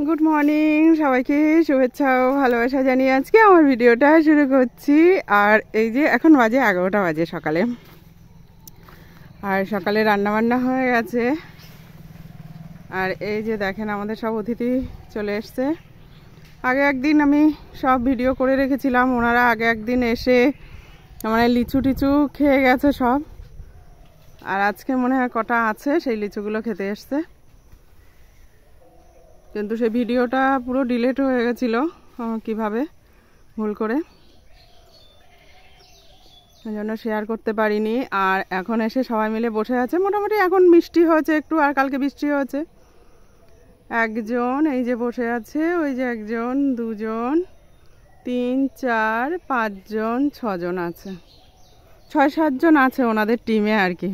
Good morning সবাইকে, শুভেচ্ছা ও ভালোবাসা জানিয়ে আজকে আমার ভিডিওটা শুরু করছি। আর এই যে এখন বাজে 11টা বাজে সকালে, আর সকালে রান্নাবান্না হয়ে গেছে। আর এই যে দেখেন আমাদের সব অতিথি চলে এসছে। আগে একদিন আমি সব ভিডিও করে রেখেছিলাম, ওনারা আগে একদিন এসে মানে লিচু টিচু খেয়ে গেছে সব। আর আজকে মনে হয় কটা আছে, সেই লিচুগুলো খেতে এসছে। কিন্তু সেই ভিডিওটা পুরো ডিলিট হয়ে গেছিল কিভাবে ভুল করে, সেই জন্য শেয়ার করতে পারিনি। আর এখন এসে সবাই মিলে বসে আছে, মোটামুটি এখন মিষ্টি হয়েছে একটু, আর কালকে বৃষ্টি হয়েছে। একজন এই যে বসে আছে, ওই যে একজন, দুজন, 3, 4, 5 জন, 6 জন আছে, 6-7 জন আছে ওনাদের টিমে আর কি।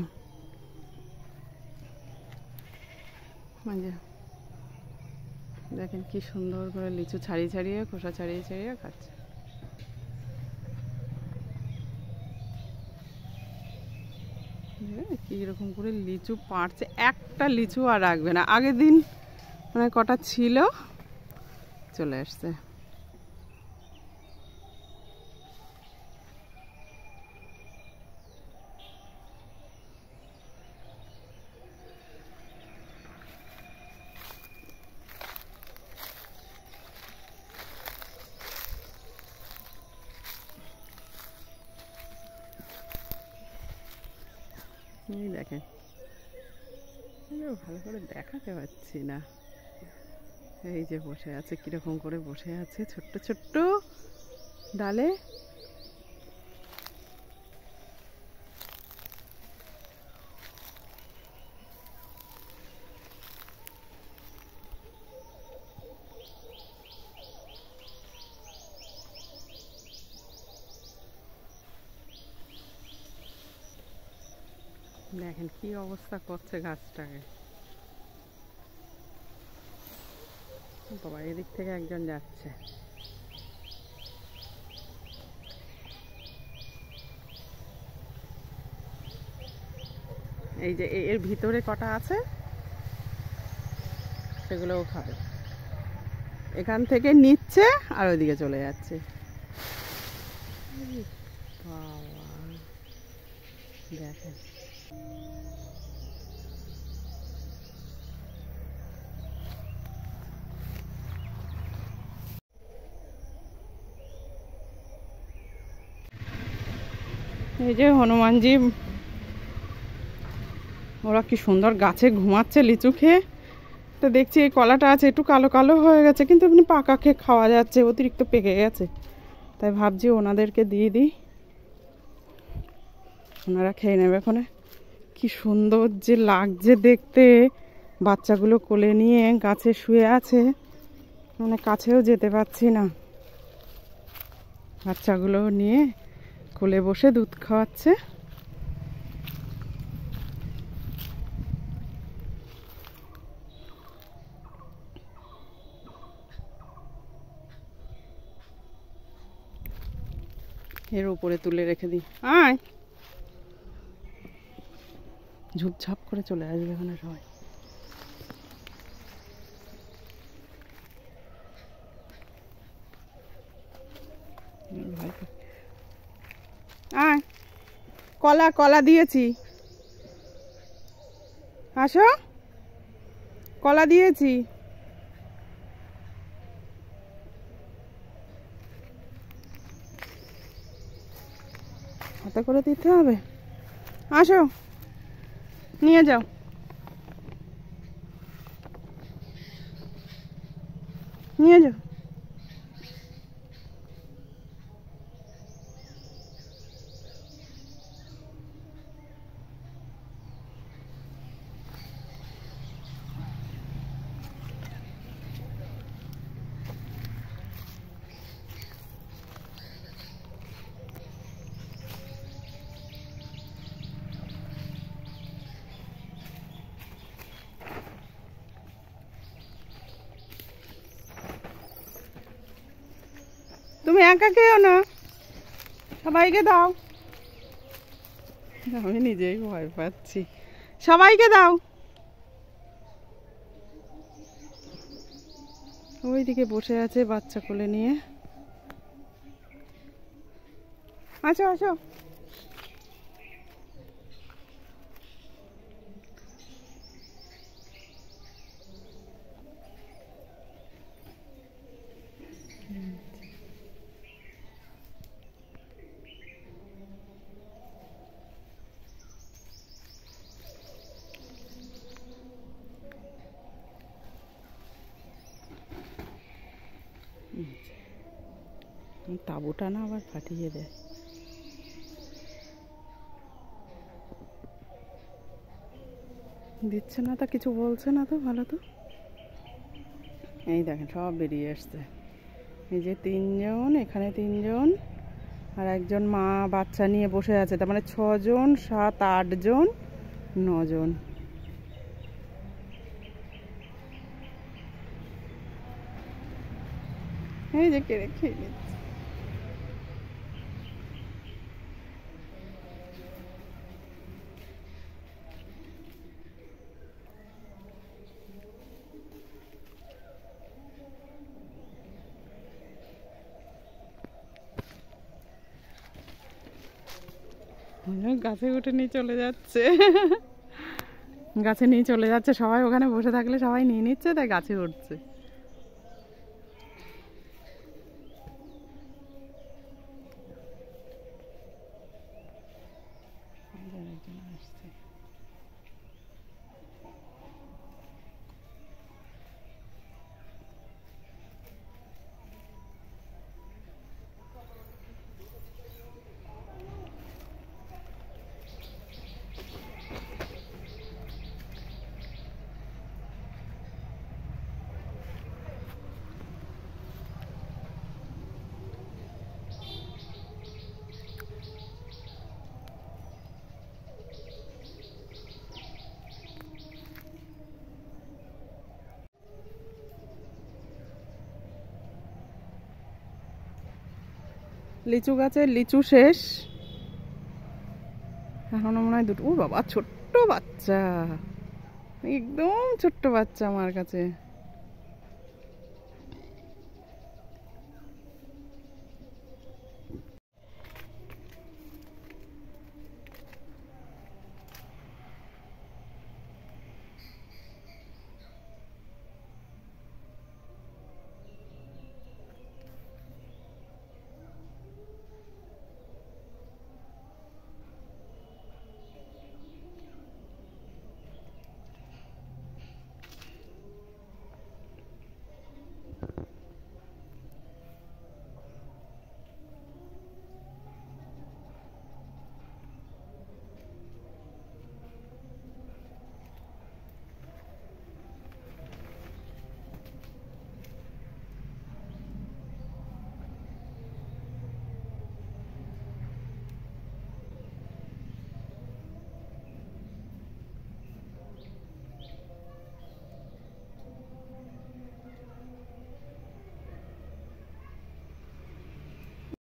দেখেন কি সুন্দর করে লিচু ছাড়িয়ে ছাড়িয়ে, খোসা ছাড়িয়ে ছাড়িয়ে খাচ্ছে। কিরকম করে লিচু পাড়ছে, একটা লিচু আর রাখবে না। আগের দিন মানে কটা ছিল, চলে আসছে। এই দেখেন, ভালো করে দেখাতে পাচ্ছি না। এই যে বসে আছে, কিরকম করে বসে আছে ছোট্ট ছোট্ট ডালে। দেখেন কি অবস্থা করছে গাছটাকে। বাবা, এদিক থেকে একজন যাচ্ছে। এই যে এর ভিতরে কটা আছে, সেগুলোও খাবে। এখান থেকে নিচ্ছে আর ওইদিকে চলে যাচ্ছে। বাবা দেখেন, এই যে হনুমানজি, ওরা কি সুন্দর গাছে ঘুমাচ্ছে লিচু খেয়ে। তো দেখছি এই কলাটা আছে একটু কালো কালো হয়ে গেছে, কিন্তু এমনি পাকা খেয়ে খাওয়া যাচ্ছে, অতিরিক্ত পেকে গেছে। তাই ভাবছি ওনাদেরকে দিয়ে দিই, ওনারা খেয়ে নেবে। ওখানে কি সুন্দর যে লাগছে দেখতে, বাচ্চাগুলো কোলে নিয়ে গাছে শুয়ে আছে, মানে কাছেও যেতে পারছি না। বাচ্চাগুলো নিয়ে কোলে বসে দুধ খাওয়াচ্ছে। এর উপরে তুলে রেখে দিই। আয়, ঝুপঝাপ করে চলে আসবে এখানে সবাই। আয়, কলা কলা দিয়েছি, আসো, কলা দিয়েছি। হাতে করে দিতে হবে, আসো নিয়ে যাও। নিয়ে যাও। তুমি একা খেও না, সবাইকে দাও। আমি নিজেই ভয় পাচ্ছি, সবাইকে দাও। ওইদিকে বসে আছে বাচ্চা কোলে নিয়ে। আসো আসো। তাঁবুটা না আবার ফাটিয়ে দেয়। দিচ্ছে না তো, কিছু বলছে না তো, ভালো তো। এই দেখেন সব বেরিয়ে আসছে। এই যে 3 জন, এখানে 3 জন, আর একজন মা বাচ্চা নিয়ে বসে আছে। তার মানে 6 জন, 7, 8 জন, 9 জন। এই যে কেড়ে খেয়ে নিচ্ছে। গাছে উঠে নিয়ে চলে যাচ্ছে। গাছে নিয়ে চলে যাচ্ছে সবাই। ওখানে বসে থাকলে সবাই নিয়ে নিচ্ছে, তাই গাছে উঠছে। লিচু গাছে লিচু শেষ, এখনো মনে হয় 2টো। ও বাবা, ছোট্ট বাচ্চা, একদম ছোট্ট বাচ্চা আমার কাছে।